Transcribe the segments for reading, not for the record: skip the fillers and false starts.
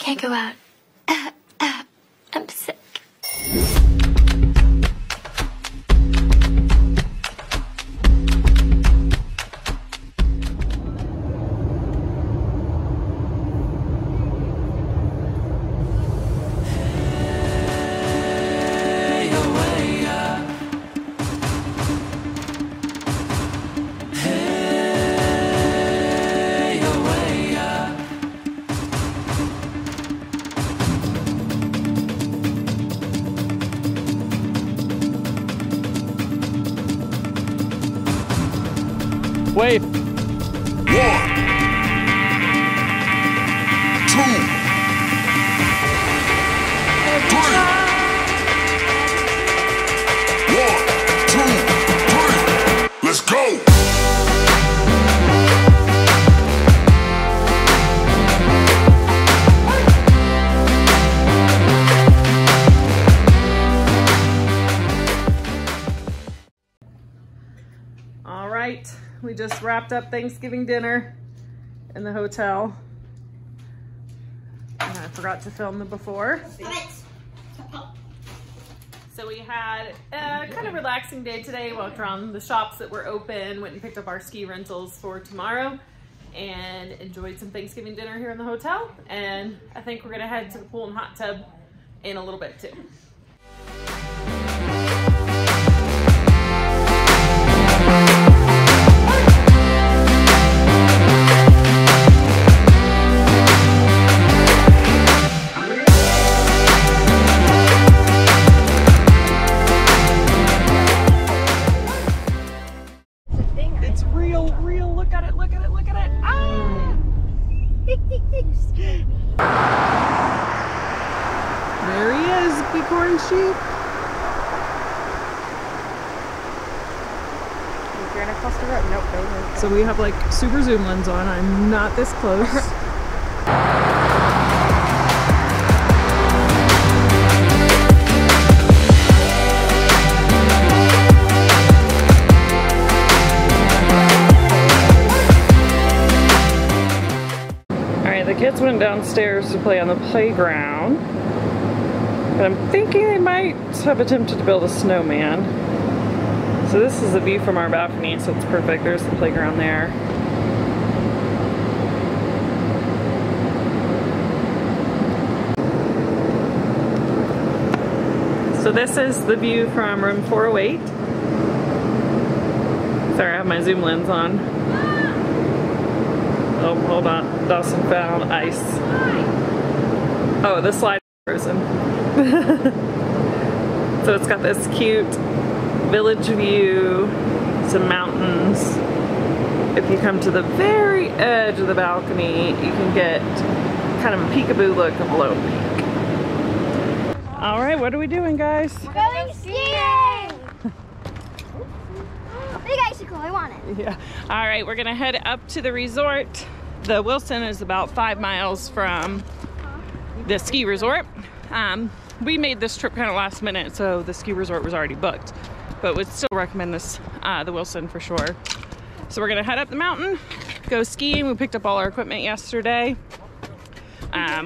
can't go out. I'm sick. Wave. 1, 2, 3. Let's go. All right, we just wrapped up Thanksgiving dinner in the hotel. And I forgot to film the before. So we had a kind of relaxing day today. Walked around the shops that were open, went and picked up our ski rentals for tomorrow, and enjoyed some Thanksgiving dinner here in the hotel. And I think we're gonna head to the pool and hot tub in a little bit too. It's real, look at it, look at it, look at it. Ah! There he is, bighorn sheep. You're gonna cross the road. Nope, no. So we have like super zoom lens on. I'm not this close. The kids went downstairs to play on the playground, but I'm thinking they might have attempted to build a snowman. So this is the view from our balcony, so it's perfect. There's the playground there. So this is the view from room 408. Sorry, I have my zoom lens on. Oh, hold on. Dawson found ice. Oh, the slide is frozen. So it's got this cute village view, some mountains. If you come to the very edge of the balcony, you can get kind of a peekaboo look of Lone Peak. All right, what are we doing, guys? We're going skiing! Big icicle, I want it. Yeah. All right, we're gonna head up to the resort. The Wilson is about 5 miles from the ski resort. We made this trip kind of last minute, so the ski resort was already booked, but would still recommend this, the Wilson for sure. So we're gonna head up the mountain, go skiing. We picked up all our equipment yesterday.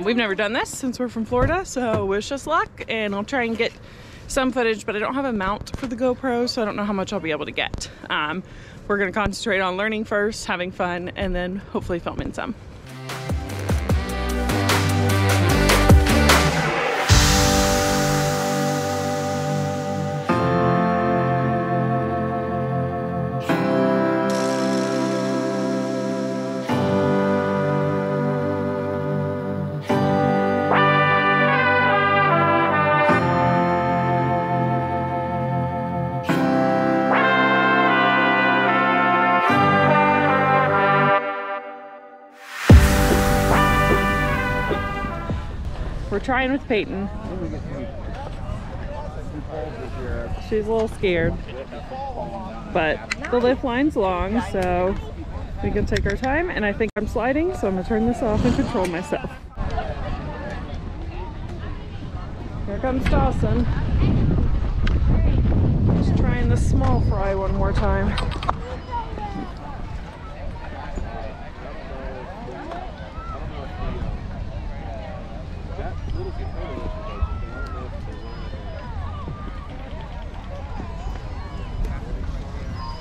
We've never done this since we're from Florida, so wish us luck, and I'll try and get some footage, but I don't have a mount for the GoPro, so I don't know how much I'll be able to get. We're gonna concentrate on learning first, having fun, and then hopefully filming some. We're trying with Peyton. She's a little scared, but the lift line's long, so we can take our time, and I think I'm sliding, so I'm gonna turn this off and control myself. Here comes Dawson. Just trying the small fry one more time.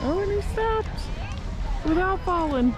Oh, and he stopped without falling.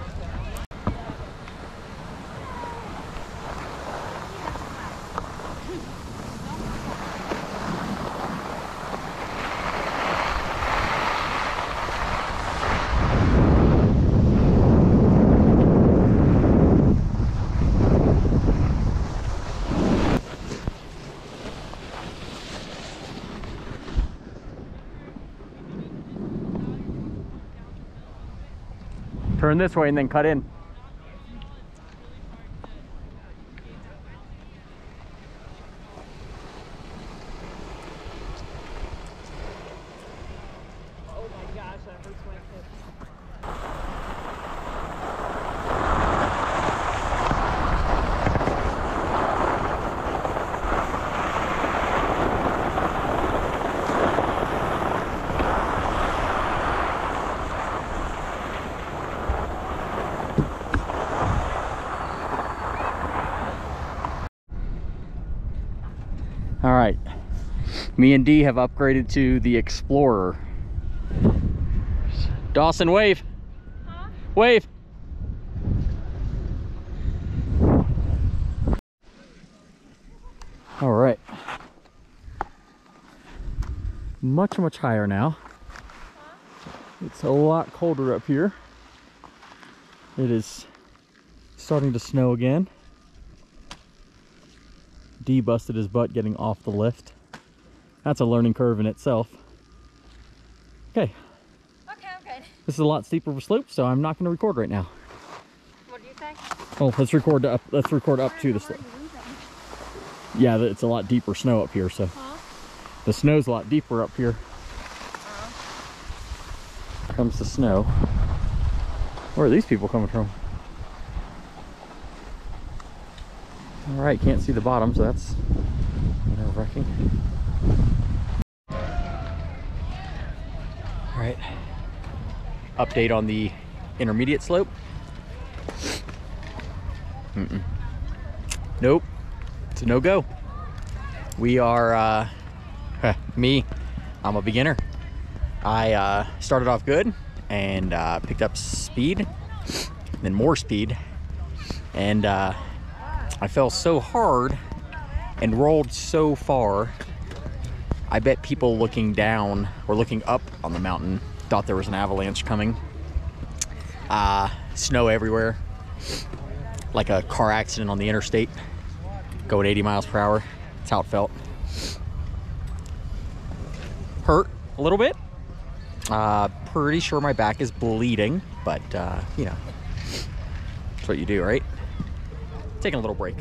Turn this way and then cut in. Oh my gosh, that hurts my hips. All right, me and Dee have upgraded to the Explorer. Dawson, wave. Huh? Wave. All right. Much higher now. It's a lot colder up here. It is starting to snow again. D busted his butt getting off the lift. That's a learning curve in itself. Okay. Okay, I'm good. This is a lot steeper of a slope, so I'm not going to record right now. What do you think? Oh, let's record up to the slope. Yeah, it's a lot deeper snow up here, so the snow's a lot deeper up here. Comes the snow. Where are these people coming from? All right, can't see the bottom, so that's nerve-wracking. All right, update on the intermediate slope. Nope, it's a no-go. We are, I'm a beginner. I started off good and picked up speed, then more speed, and I fell so hard and rolled so far. I bet people looking down or looking up on the mountain thought there was an avalanche coming. Snow everywhere, like a car accident on the interstate, going 80 miles per hour. That's how it felt. Hurt a little bit. Pretty sure my back is bleeding, but you know, that's what you do, right? Taking a little break.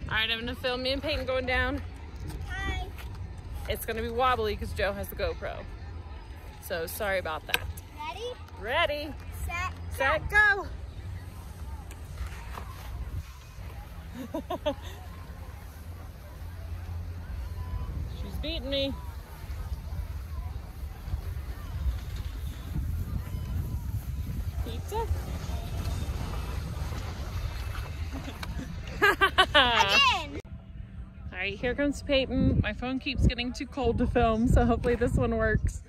Alright, I'm gonna film me and Peyton going down. Hi. It's gonna be wobbly because Joe has the GoPro. So sorry about that. Ready? Ready, Set, go! She's beating me. Pizza? Again. All right, here comes Peyton. My phone keeps getting too cold to film, so hopefully this one works.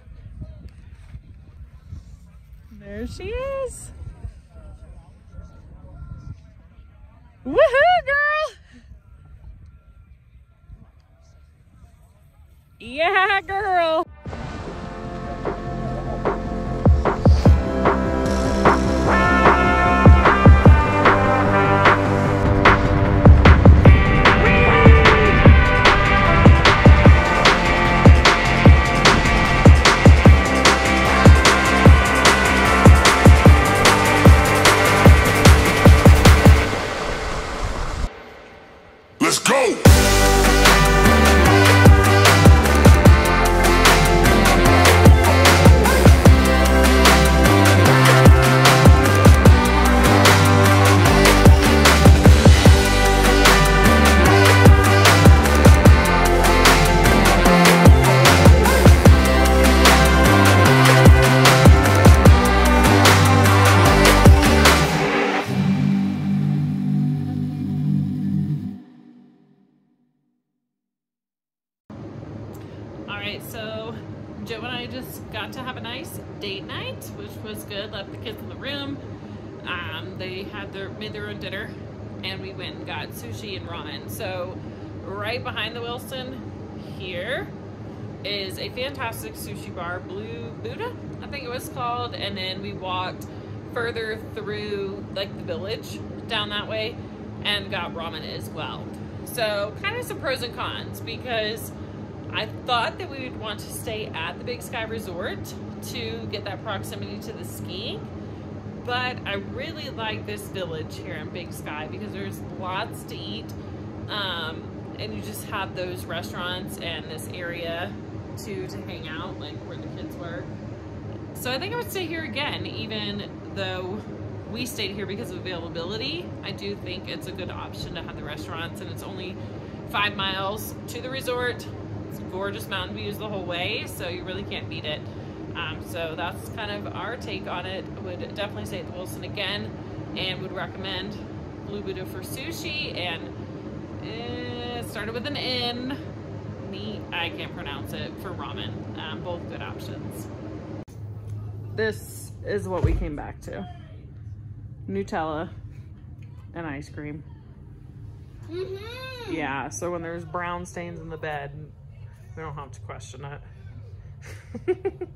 There she is. Woohoo, girl! Yeah, girl! Let's go! Joe and I just got to have a nice date night, which was good. Left the kids in the room. They had made their own dinner, and we went and got sushi and ramen. So right behind the Wilson here is a fantastic sushi bar, Blue Buddha, I think it was called. And then we walked further through like the village down that way and got ramen as well. So kind of some pros and cons, because I thought that we would want to stay at the Big Sky Resort to get that proximity to the skiing, but I really like this village here in Big Sky because there's lots to eat, and you just have those restaurants and this area to hang out, like where the kids were. So I think I would stay here again, even though we stayed here because of availability. I do think it's a good option to have the restaurants, and it's only 5 miles to the resort. It's gorgeous mountain views the whole way, so you really can't beat it. So that's kind of our take on it. Would definitely stay at the Wilson again, and would recommend Blue Buddha for sushi, and it started with an N. I can't pronounce it, for ramen. Both good options. This is what we came back to. Nutella and ice cream. Mm-hmm. Yeah, so when there's brown stains in the bed, we don't have to question it.